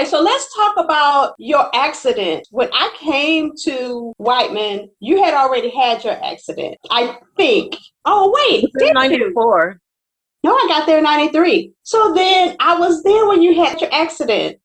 Okay, so let's talk about your accident. When I came to Whiteman, you had already had your accident, I think. Oh, It was wait, in did you? 94. No, I got there in 93. So then I was there when you had your accident.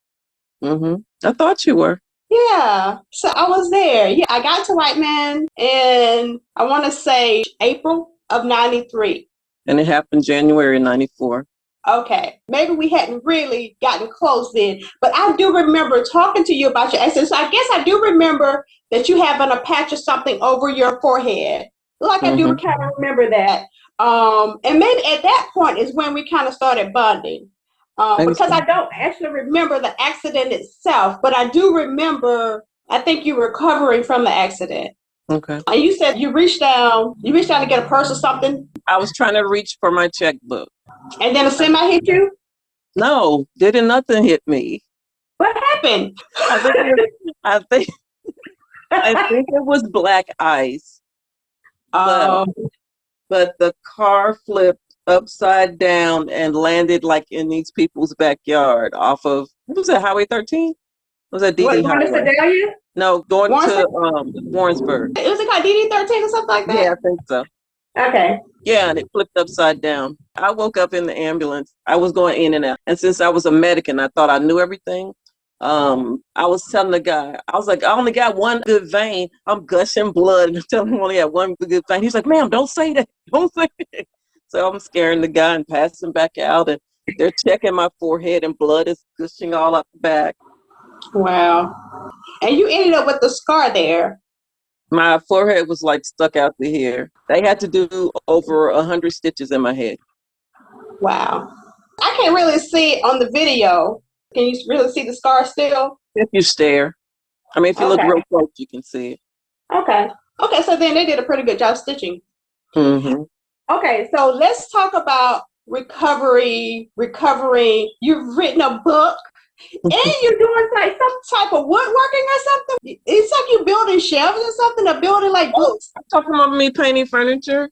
I thought you were. Yeah, so I was there. Yeah, I got to Whiteman in, I want to say, April of 93. And it happened January 94. Okay, maybe we hadn't really gotten close then, but I do remember talking to you about your accident. So I guess I do remember that you having a patch or something over your forehead. Like I do hmm kind of remember that. And maybe at that point is when we kind of started bonding. Maybe Because so. I don't actually remember the accident itself, but I do remember, I think you were recovering from the accident. Okay. And you said you reached down to get a purse or something, I was trying to reach for my checkbook. and then a semi hit you. No, didn't nothing hit me. What happened? I think it, I think I think it was black ice, but Oh, the car flipped upside down and landed like in these people's backyard off of, what was that, Highway 13? Was that what, DD going to Highway? Sedalia? No, going Warren? to Warrensburg. It was it called DD-13 or something like Yeah, that? I think so. Okay. Yeah, and it flipped upside down. I woke up in the ambulance. I was going in and out. And since I was a medic and I thought I knew everything, I was telling the guy, I was like, I only got one good vein. I'm gushing blood. And I'm telling him I only got one good vein. He's like, ma'am, don't say that. Don't say that. So I'm scaring the guy and passing back out. And they're checking my forehead and blood is gushing all up the back. Wow. And you ended up with the scar there. My forehead was like stuck out to here. They had to do over 100 stitches in my head. Wow. I can't really see it on the video. Can you really see the scar still? If you stare, I mean, if you look Okay. real close, you can see it. Okay. Okay, so then they did a pretty good job stitching. hmm Okay, so let's talk about recovery, recovering. You've written a book and you're doing like some type of woodworking or something. It's like you're building shelves or something, or building like Oh, books. talking about me painting furniture.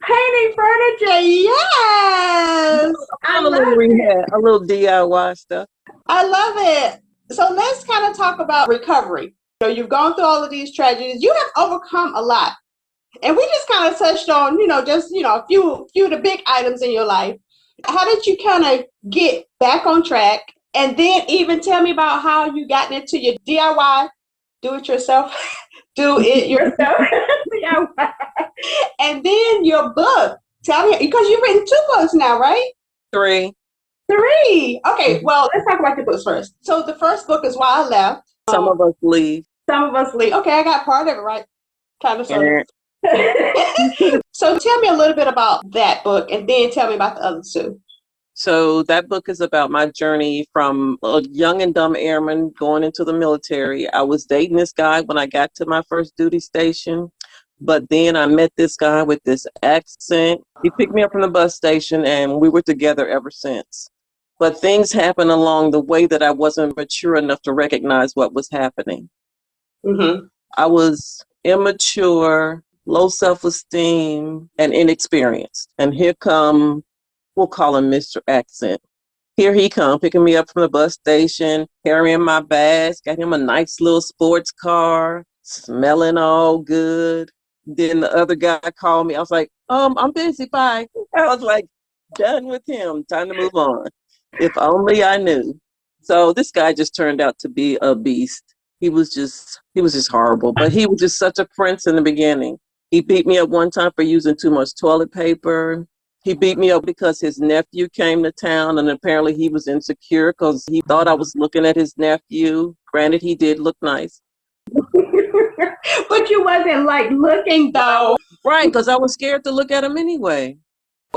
Painting furniture, yes. I On a little love it. rehab, a little DIY stuff. I love it. So let's kind of talk about recovery. You've gone through all of these tragedies. You have overcome a lot. And we just kind of touched on, just, a few of the big items in your life. How did you kind of get back on track? And then even tell me about how you got into your DIY, do it yourself, do it yourself, DIY. And then your book. Tell me, because you've written 2 books now, right? 3. 3. Okay, well, let's talk about the books first. So the first book is Why I Left. Some of us leave. Some of us leave. Okay, I got part of it right. Kind of, sort of. And So tell me a little bit about that book and then tell me about the other 2. so that book is about my journey from a young and dumb airman going into the military. I was dating this guy when I got to my first duty station. But then I met this guy with this accent. He picked me up from the bus station and we were together ever since. But things happened along the way that I wasn't mature enough to recognize what was happening. Mm-hmm. I was immature, low self-esteem, and inexperienced. And here come, we'll call him Mr. Accent. Here he come, picking me up from the bus station, carrying my bags, got him a nice little sports car, smelling all good. Then the other guy called me. I was like, I'm busy, bye. I was like, done with him, time to move on. If only I knew. So this guy just turned out to be a beast. He was just horrible, but he was just such a prince in the beginning. He beat me up one time for using too much toilet paper. He beat me up because his nephew came to town and apparently he was insecure because he thought I was looking at his nephew. Granted, he did look nice. But you wasn't like looking though. Right, because I was scared to look at him anyway.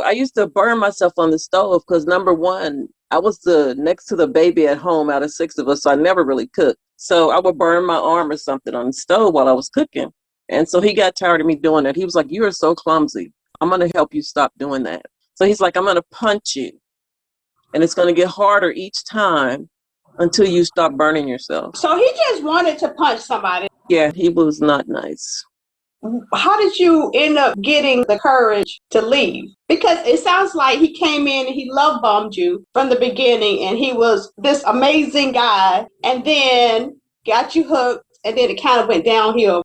I used to burn myself on the stove because number one, I was the next to the baby at home out of 6 of us, so I never really cooked. So I would burn my arm or something on the stove while I was cooking. And so he got tired of me doing that. He was like, you are so clumsy. I'm going to help you stop doing that. So he's like, I'm going to punch you. And it's going to get harder each time until you stop burning yourself. So he just wanted to punch somebody. Yeah, he was not nice. how did you end up getting the courage to leave? Because it sounds like he came in and he love bombed you from the beginning, and he was this amazing guy, and then got you hooked, and then it kind of went downhill.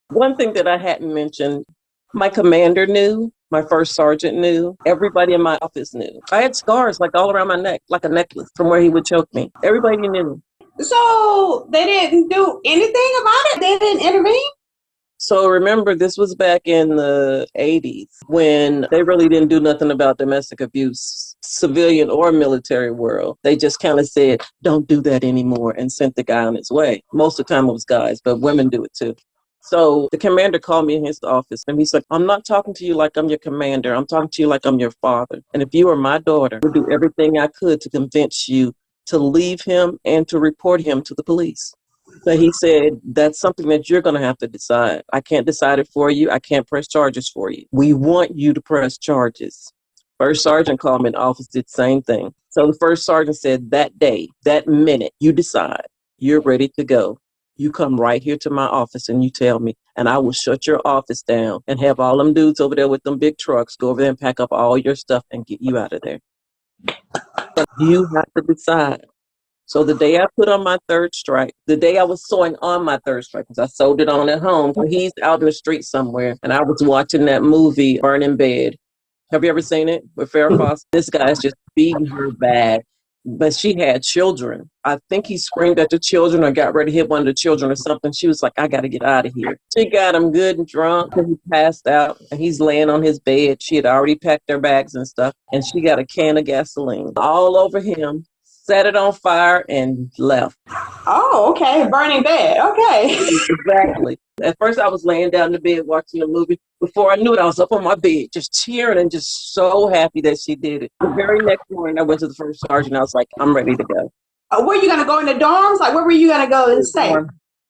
One thing that I hadn't mentioned, my commander knew, my first sergeant knew, everybody in my office knew. I had scars like all around my neck, like a necklace from where he would choke me. Everybody knew. So they didn't do anything about it? They didn't intervene? So remember, this was back in the 80s when they really didn't do nothing about domestic abuse, civilian or military world. They just kind of said, don't do that anymore, and sent the guy on his way. Most of the time it was guys, but women do it too. So the commander called me in his office and he's like, I'm not talking to you like I'm your commander. I'm talking to you like I'm your father. And if you were my daughter, I would do everything I could to convince you to leave him and to report him to the police. So he said, that's something that you're going to have to decide. I can't decide it for you. I can't press charges for you. We want you to press charges. First sergeant called me in the office, did the same thing. So the first sergeant said, that day, that minute, you decide you're ready to go. You come right here to my office and you tell me, and I will shut your office down and have all them dudes over there with them big trucks go over there and pack up all your stuff and get you out of there. But you have to decide. So the day I put on my third strike, the day I was sewing on my third strike, because I sewed it on at home, he's out in the street somewhere, and I was watching that movie, Burning Bed. Have you ever seen it with Farrah Fawcett? This guy's just beating her bad, but she had children. I think he screamed at the children or got ready to hit one of the children or something. She was like, I got to get out of here. She got him good and drunk, and he passed out, and he's laying on his bed. She had already packed their bags and stuff, and she got a can of gasoline all over him, set it on fire, and left. Oh, okay. Burning bed. Okay. Exactly. At first, I was laying down in the bed watching the movie. Before I knew it, I was up on my bed, just cheering and just so happy that she did it. The very next morning, I went to the first sergeant. I was like, I'm ready to go. Were you going to go in the dorms? Like, where were you going to go and stay?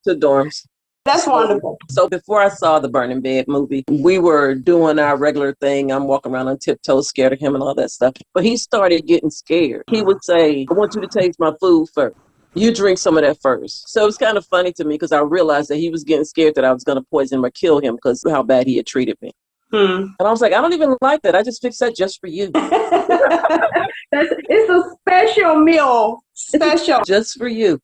To dorms. That's wonderful. So before I saw the Burning Bed movie, we were doing our regular thing. I'm walking around on tiptoes, scared of him and all that stuff. But he started getting scared. He would say, I want you to taste my food first. You drink some of that first. So it was kind of funny to me because I realized that he was getting scared that I was going to poison him or kill him because of how bad he had treated me. And I was like, I don't even like that. I just fixed that just for you. It's a special meal. Special. Just for you.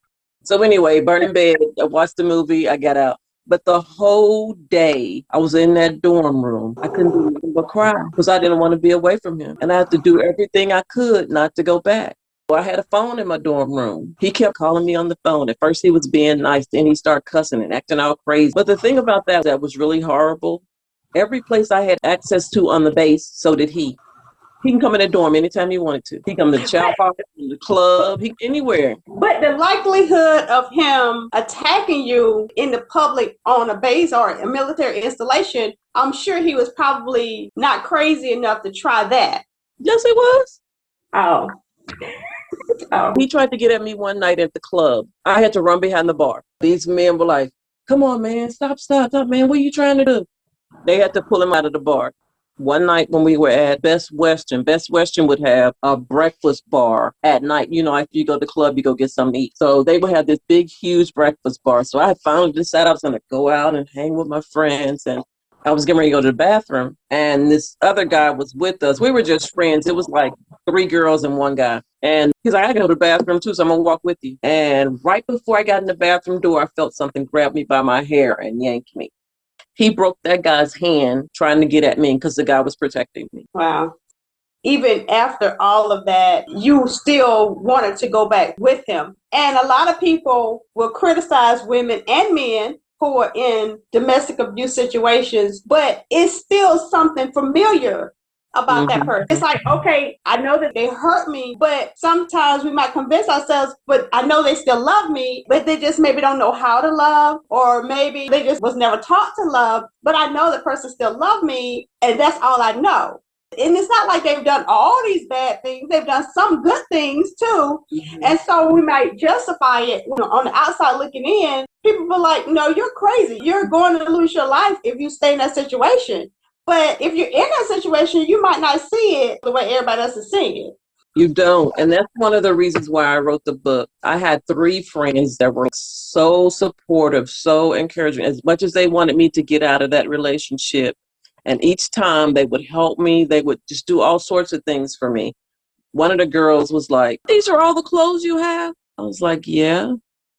So anyway, Burning Bed, I watched the movie, I got out. But the whole day I was in that dorm room, I couldn't do anything but cry because I didn't want to be away from him. And I had to do everything I could not to go back. I had a phone in my dorm room. He kept calling me on the phone. At first he was being nice, then he started cussing and acting all crazy. But the thing about that was really horrible. Every place I had access to on the base, so did he. He can come in the dorm anytime he wanted to. He come to the chow bar, the club, anywhere. But the likelihood of him attacking you in the public on a base or a military installation, I'm sure he was probably not crazy enough to try that. Yes, he was. Oh. He tried to get at me one night at the club. I had to run behind the bar. These men were like, come on, man, stop, man. What are you trying to do? They had to pull him out of the bar. One night when we were at Best Western would have a breakfast bar at night. You know, after you go to the club, you go get something to eat. So they would have this big, huge breakfast bar. So I finally decided I was going to go out and hang with my friends. And I was getting ready to go to the bathroom. And this other guy was with us. We were just friends. It was like 3 girls and 1 guy. And he's like, I got to go to the bathroom too, so I'm going to walk with you. And right before I got in the bathroom door, I felt something grab me by my hair and yank me. He broke that guy's hand trying to get at me because the guy was protecting me. Wow. Even after all of that, you still wanted to go back with him. And a lot of people will criticize women and men who are in domestic abuse situations, but it's still something familiar about that person. It's like, okay, I know that they hurt me, but sometimes we might convince ourselves, but I know they still love me, but they just maybe don't know how to love, or maybe they just was never taught to love, but I know the person still loved me, and that's all I know. And it's not like they've done all these bad things. They've done some good things too. And so we might justify it, on the outside looking in. People be like, no, you're crazy. You're going to lose your life if you stay in that situation. But if you're in that situation, you might not see it the way everybody else is seeing it. You don't. And that's one of the reasons why I wrote the book. I had 3 friends that were so supportive, so encouraging, as much as they wanted me to get out of that relationship. And each time they would help me, they would just do all sorts of things for me. One of the girls was like, "These are all the clothes you have?" I was like, "Yeah."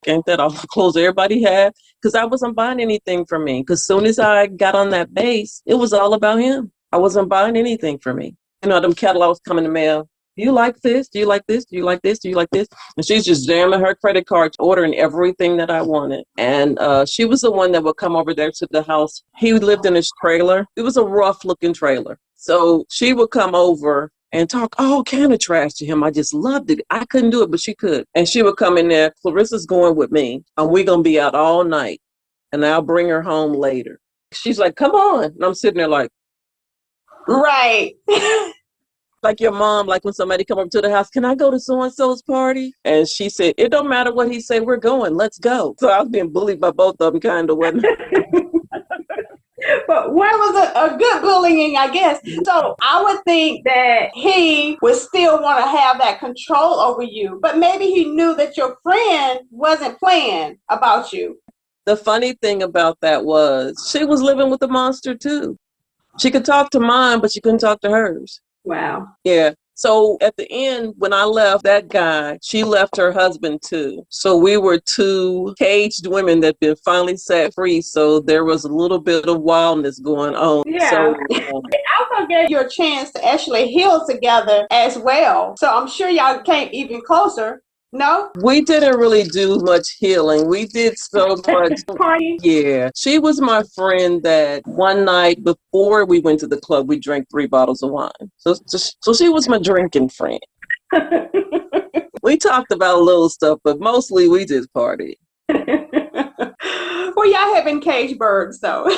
Ain't that all the clothes everybody had? Because I wasn't buying anything for me. Because soon as I got on that base, it was all about him. I wasn't buying anything for me. Them catalogs come in the mail. Do you like this? Do you like this? Do you like this? Do you like this? And she's just jamming her credit card, ordering everything that I wanted. And she was the one that would come over there to the house. He lived in his trailer. It was a rough looking trailer. So she would come over and talk all kind of trash to him. I just loved it. I couldn't do it, but she could. And she would come in there, "Clarissa's going with me, and we're going to be out all night, and I'll bring her home later." She's like, "Come on." And I'm sitting there like, Right. like your mom, like when somebody come up to the house, "Can I go to so-and-so's party?" And she said, "It don't matter what he say, we're going. Let's go." So I was being bullied by both of them, kind of, wasn't But one was a good bullying, I guess. So I would think that he would still want to have that control over you, but maybe he knew that your friend wasn't playing about you. The funny thing about that was she was living with the monster too. She could talk to mine, but she couldn't talk to hers. Wow. Yeah. So at the end, when I left that guy, she left her husband too. So we were 2 caged women that been finally set free. So there was a little bit of wildness going on. Yeah. So It also gave you a chance to actually heal together as well. So I'm sure y'all came even closer. No? we didn't really do much healing. We did so much. Party? Yeah. She was my friend that one night before we went to the club, we drank 3 bottles of wine. So she was my drinking friend. We talked about little stuff, but mostly we just partied. Well, y'all have been caged birds, though.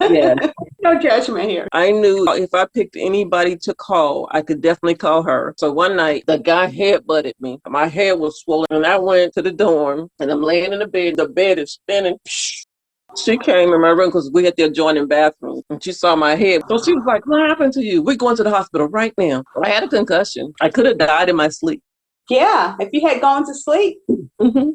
Yeah. No judgment here. I knew if I picked anybody to call, I could definitely call her. So one night, the guy headbutted me. My head was swollen, and I went to the dorm, and I'm laying in the bed. The bed is spinning. She came in my room because we had the adjoining bathroom, and she saw my head. So she was like, "What happened to you? We're going to the hospital right now." I had a concussion. I could have died in my sleep. Yeah, if you had gone to sleep.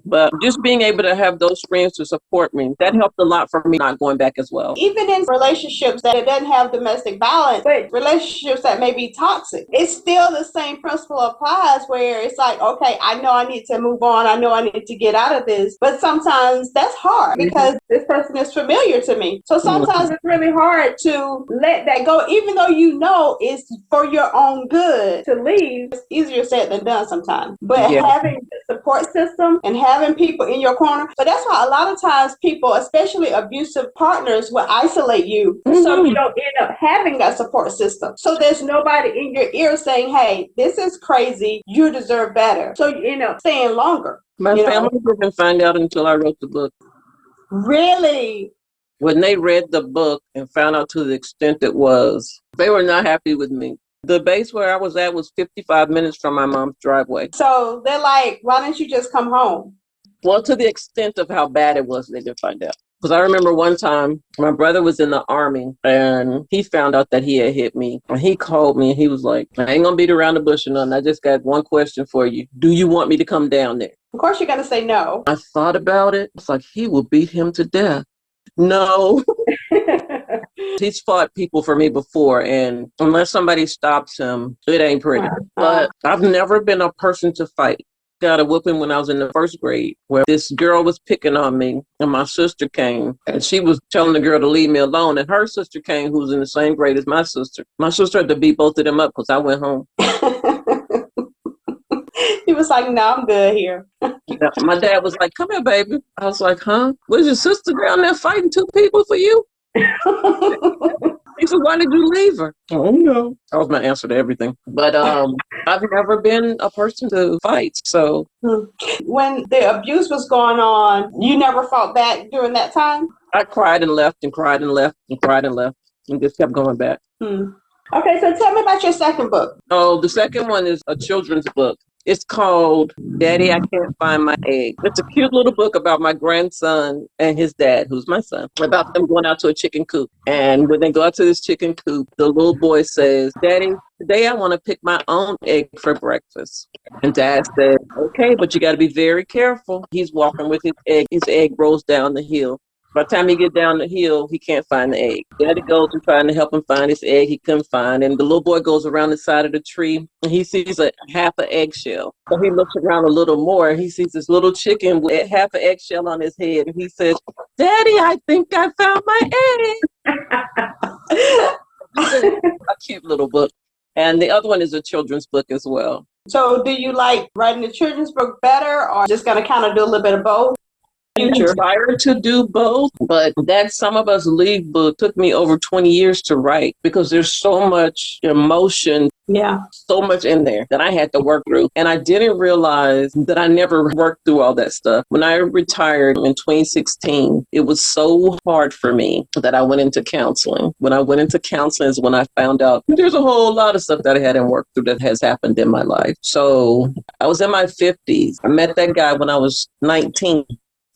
But just being able to have those friends to support me, that helped a lot for me not going back as well. Even in relationships that it doesn't have domestic violence, but relationships that may be toxic, it's still the same principle applies where it's like, okay, I know I need to move on. I know I need to get out of this. But sometimes that's hard because this person is familiar to me. So sometimes it's really hard to let that go, even though you know it's for your own good to leave. It's easier said than done sometimes. But having the support system and having people in your corner. So that's why a lot of times people, especially abusive partners, will isolate you so you don't end up having that support system. So there's nobody in your ear saying, "Hey, this is crazy. You deserve better." So you end up staying longer. My family didn't find out until I wrote the book. Really? When they read the book and found out to the extent it was, they were not happy with me. The base where I was at was 55 minutes from my mom's driveway. So they're like, "Why don't you just come home?" Well, to the extent of how bad it was, they didn't find out. Because I remember one time my brother was in the Army and he found out that he had hit me. And he called me and he was like, "I ain't going to beat around the bush or nothing. I just got one question for you. Do you want me to come down there?" Of course you're going to say no. I thought about it. It's like, he will beat him to death. No. He's fought people for me before, and unless somebody stops him, it ain't pretty. But I've never been a person to fight. Got a whooping when I was in the 1st grade where this girl was picking on me and my sister came and she was telling the girl to leave me alone, and her sister came who was in the same grade as my sister. My sister had to beat both of them up because I went home. He was like, "No, I'm good here." My dad was like, "Come here, baby." I was like, "Huh? Was your sister down there fighting 2 people for you?" He said, "Why did you leave her?" "Oh, no." That was my answer to everything. But I've never been a person to fight. So when the abuse was going on, you never fought back during that time? I cried and left and cried and left and cried and left and just kept going back. Okay, so tell me about your second book. Oh, the second one is a children's book. It's called Daddy, I Can't Find My Egg. It's a cute little book about my grandson and his dad, who's my son, about them going out to a chicken coop. And when they go out to this chicken coop, the little boy says, Daddy, today I want to pick my own egg for breakfast. And Dad said, okay, but you got to be very careful. He's walking with his egg. His egg rolls down the hill. By the time he get down the hill, he can't find the egg. Daddy goes and trying to help him find his egg. He couldn't find. And the little boy goes around the side of the tree and he sees a half an eggshell. So he looks around a little more and he sees this little chicken with half an eggshell on his head. And he says, Daddy, I think I found my egg. A cute little book. And the other one is a children's book as well. So do you like writing the children's book better or just going to kind of do a little bit of both? I desire to do both, but that Some of Us Leave book took me over 20 years to write because there's so much emotion, so much in there that I had to work through. And I didn't realize that I never worked through all that stuff. When I retired in 2016, it was so hard for me that I went into counseling. When I went into counseling is when I found out there's a whole lot of stuff that I hadn't worked through that has happened in my life. So I was in my 50s. I met that guy when I was 19.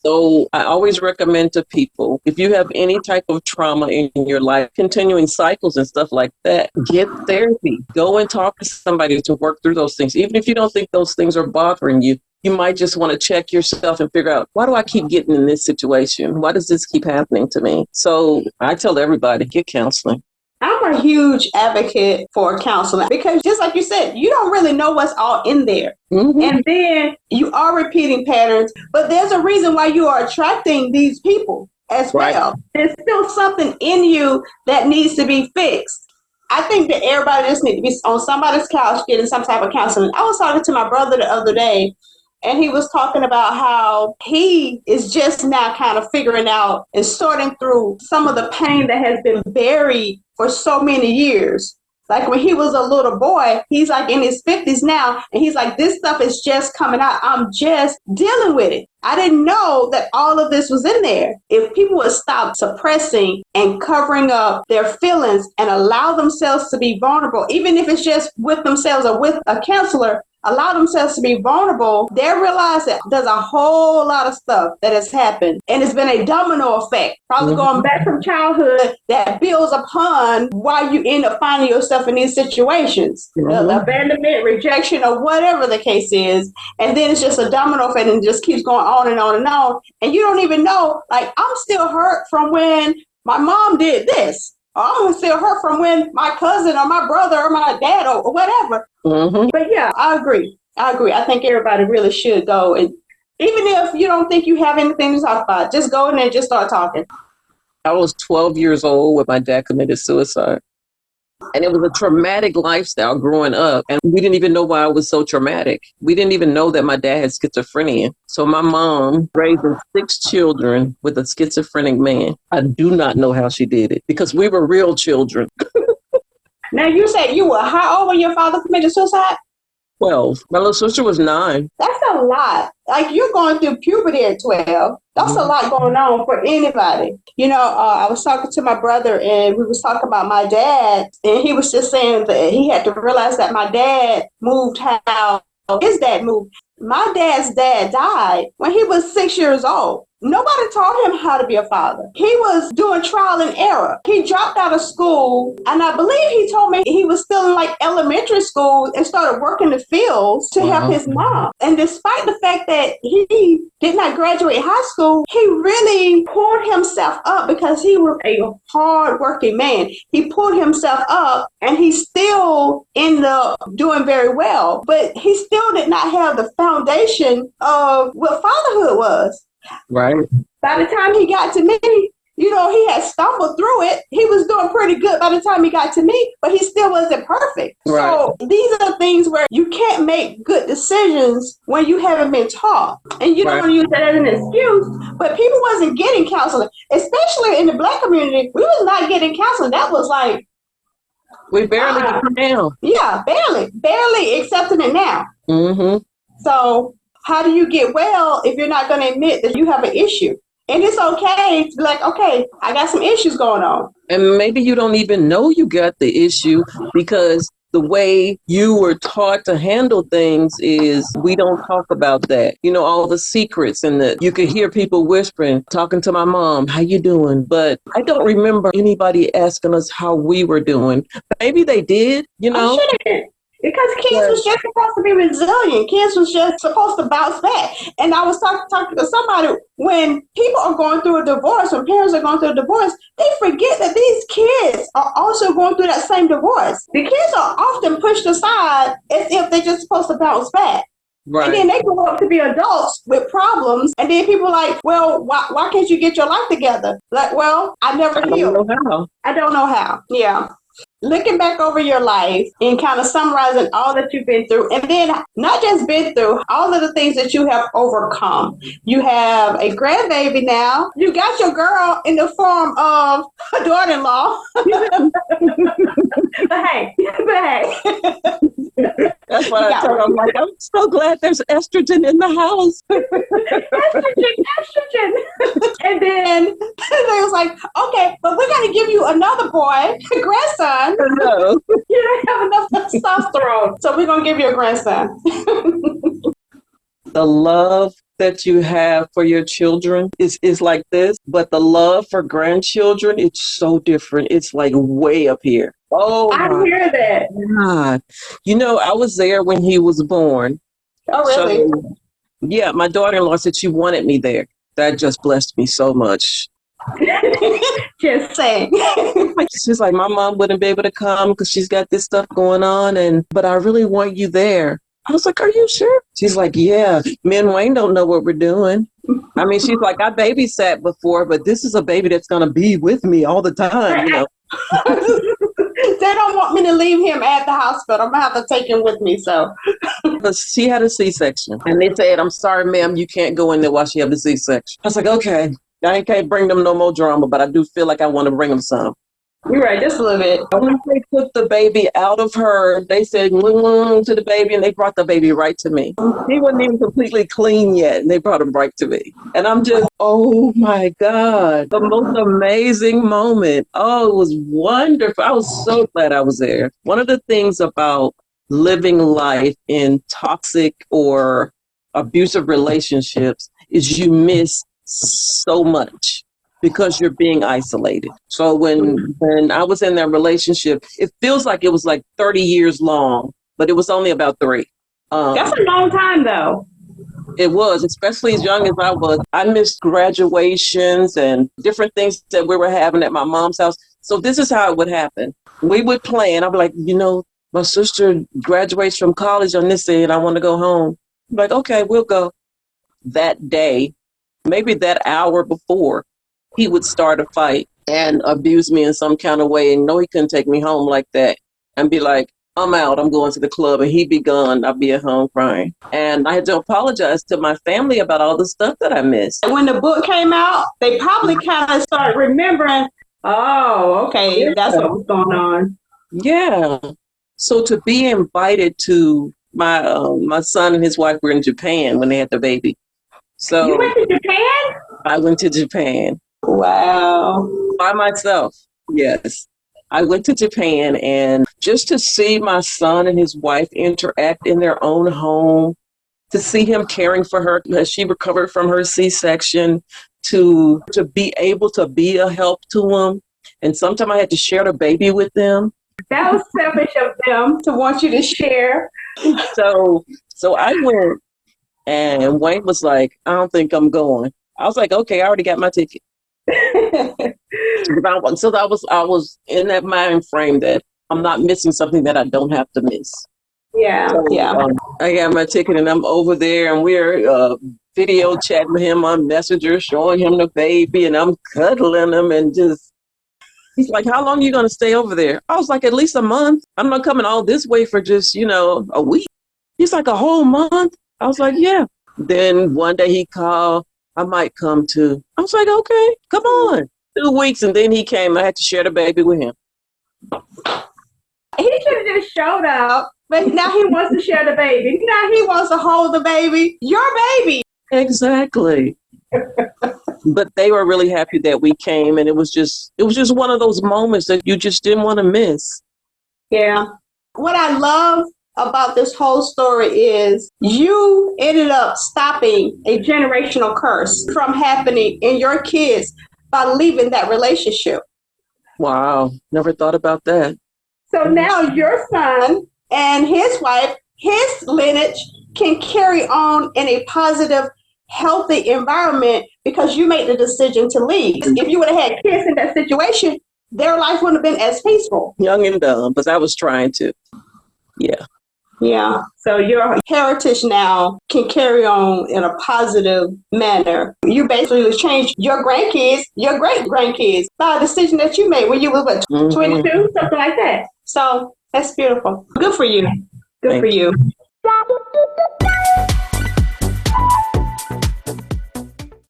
So I always recommend to people, if you have any type of trauma in your life, continuing cycles and stuff like that, get therapy. Go and talk to somebody to work through those things. Even if you don't think those things are bothering you, you might just want to check yourself and figure out, why do I keep getting in this situation? Why does this keep happening to me? So I tell everybody, get counseling. I'm a huge advocate for counseling because just like you said, you don't really know what's all in there. Mm-hmm. And then you are repeating patterns, but there's a reason why you are attracting these people as well. There's still something in you that needs to be fixed. I think that everybody just needs to be on somebody's couch getting some type of counseling. I was talking to my brother the other day, and he was talking about how he is just now kind of figuring out and sorting through some of the pain that has been buried for so many years. Like when he was a little boy, he's like in his 50s now, and he's like, this stuff is just coming out. I'm just dealing with it. I didn't know that all of this was in there. If people would stop suppressing and covering up their feelings and allow themselves to be vulnerable, even if it's just with themselves or with a counselor, allow themselves to be vulnerable, they'll realize that there's a whole lot of stuff that has happened. And it's been a domino effect, probably going back from childhood, that builds upon why you end up finding yourself in these situations. Abandonment, rejection, or whatever the case is. And then it's just a domino effect and it just keeps going on and on and on. And you don't even know, like, I'm still hurt from when my mom did this. I'm still hurt from when my cousin or my brother or my dad or whatever. Mm-hmm. But yeah, I agree. I think everybody really should go. And even if you don't think you have anything to talk about, just go in there and just start talking. I was 12 years old when my dad committed suicide. And it was a traumatic lifestyle growing up. And we didn't even know why it was so traumatic. We didn't even know that my dad had schizophrenia. So my mom raising 6 children with a schizophrenic man. I do not know how she did it because we were real children. Now you said you were how old when your father committed suicide? 12. My little sister was 9. That's a lot. Like you're going through puberty at 12. That's a lot going on for anybody. You know, I was talking to my brother and we was talking about my dad, and he was just saying that he had to realize that my dad moved how his dad moved. My dad's dad died when he was 6 years old. Nobody taught him how to be a father. He was doing trial and error. He dropped out of school, and I believe he told me he was still in like elementary school and started working the fields to help his mom. And despite the fact that he did not graduate high school, he really pulled himself up because he was a hard-working man. He pulled himself up, and he still ended up doing very well. But he still did not have the foundation of what fatherhood was. Right. By the time he got to me, you know, he had stumbled through it. He was doing pretty good by the time he got to me, but he still wasn't perfect. Right. So these are things where you can't make good decisions when you haven't been taught. And you don't want to use that as an excuse, but people wasn't getting counseling, especially in the Black community. We was not getting counseling. That was like, we barely get it now. Yeah, barely accepting it now. Mm-hmm. So how do you get well if you're not going to admit that you have an issue? And it's okay to be like, okay, I got some issues going on. And maybe you don't even know you got the issue because the way you were taught to handle things is we don't talk about that. You know, all the secrets and that you could hear people whispering, talking to my mom, how you doing? But I don't remember anybody asking us how we were doing. Maybe they did, you I'm know. sure they did. Because kids was just supposed to be resilient. Kids was just supposed to bounce back. And I was talking to somebody, when people are going through a divorce, when parents are going through a divorce, they forget that these kids are also going through that same divorce. The kids are often pushed aside as if they're just supposed to bounce back. Right. And then they grow up to be adults with problems. And then people are like, well, why can't you get your life together? Like, well, I never healed. I don't know how. I don't know how. Yeah. Looking back over your life and kind of summarizing all that you've been through, and then not just been through, all of the things that you have overcome. You have a grandbaby now. You got your girl in the form of a daughter-in-law. but hey. That's what I told her. I'm like, I'm so glad there's estrogen in the house. estrogen. And then they was like, okay, but we're going to give you another boy, a grandson. No. You don't have enough testosterone. So we're going to give you a grandson. The love that you have for your children is like this, but the love for grandchildren, it's so different. It's like way up here. Oh, I hear that. God. You know, I was there when he was born. Oh, really? So, yeah, my daughter-in-law said she wanted me there. That just blessed me so much. Just saying. She's like, my mom wouldn't be able to come because she's got this stuff going on, but I really want you there. I was like, are you sure? She's like, yeah, me and Wayne don't know what we're doing. I mean, she's like, I babysat before, but this is a baby that's going to be with me all the time, you know. They don't want me to leave him at the hospital. I'm going to have to take him with me, so. But she had a C-section. And they said, I'm sorry, ma'am, you can't go in there while she has a C-section. I was like, okay, I can't bring them no more drama, but I do feel like I want to bring them some. You're right, just a little bit. When they took the baby out of her, they said, to the baby, and they brought the baby right to me. He wasn't even completely clean yet, and they brought him right to me. And I'm just, oh my God, the most amazing moment. Oh, it was wonderful. I was so glad I was there. One of the things about living life in toxic or abusive relationships is you miss so much, because you're being isolated. So when I was in that relationship, it feels like it was like 30 years long, but it was only about 3. That's a long time, though. It was, especially as young as I was. I missed graduations and different things that we were having at my mom's house. So this is how it would happen. We would plan. I'd be like, my sister graduates from college on this day and I want to go home. I'm like, okay, we'll go. That day, maybe that hour before, he would start a fight and abuse me in some kind of way. And no, he couldn't take me home like that and be like, I'm out, I'm going to the club. And he'd be gone. I'd be at home crying. And I had to apologize to my family about all the stuff that I missed. When the book came out, they probably kind of started remembering, oh, okay, that's what was going on. Yeah. So to be invited to my son and his wife were in Japan when they had the baby. So you went to Japan? I went to Japan. Wow. By myself, yes. I went to Japan, and just to see my son and his wife interact in their own home, to see him caring for her as she recovered from her C-section, to be able to be a help to them. And sometimes I had to share the baby with them. That was selfish of them to want you to share. So I went, and Wayne was like, I don't think I'm going. I was like, okay, I already got my ticket. So I was in that mind frame that I'm not missing something that I don't have to miss. Yeah, so, yeah. I got my ticket and I'm over there and we're video chatting with him on Messenger, showing him the baby, and I'm cuddling him and just, he's like, how long are you going to stay over there? I was like, at least a month. I'm not coming all this way for just, a week. He's like, a whole month? I was like, yeah. Then one day he called, I might come too. I was like, okay, come on. 2 weeks, and then he came. I had to share the baby with him. He should have just showed up, but now he wants to share the baby. Now he wants to hold the baby. Your baby. Exactly. But they were really happy that we came, and it was just one of those moments that you just didn't want to miss. Yeah. What I love about this whole story is you ended up stopping a generational curse from happening in your kids by leaving that relationship. Wow. Never thought about that. So now your son and his wife, his lineage can carry on in a positive, healthy environment because you made the decision to leave. If you would have had kids in that situation, their life wouldn't have been as peaceful. Young and dumb, because I was trying to. Yeah. Yeah. So your heritage now can carry on in a positive manner. You basically changed your grandkids, your great grandkids, by a decision that you made when you were what, 22, something like that. So that's beautiful. Good for you. Good for you.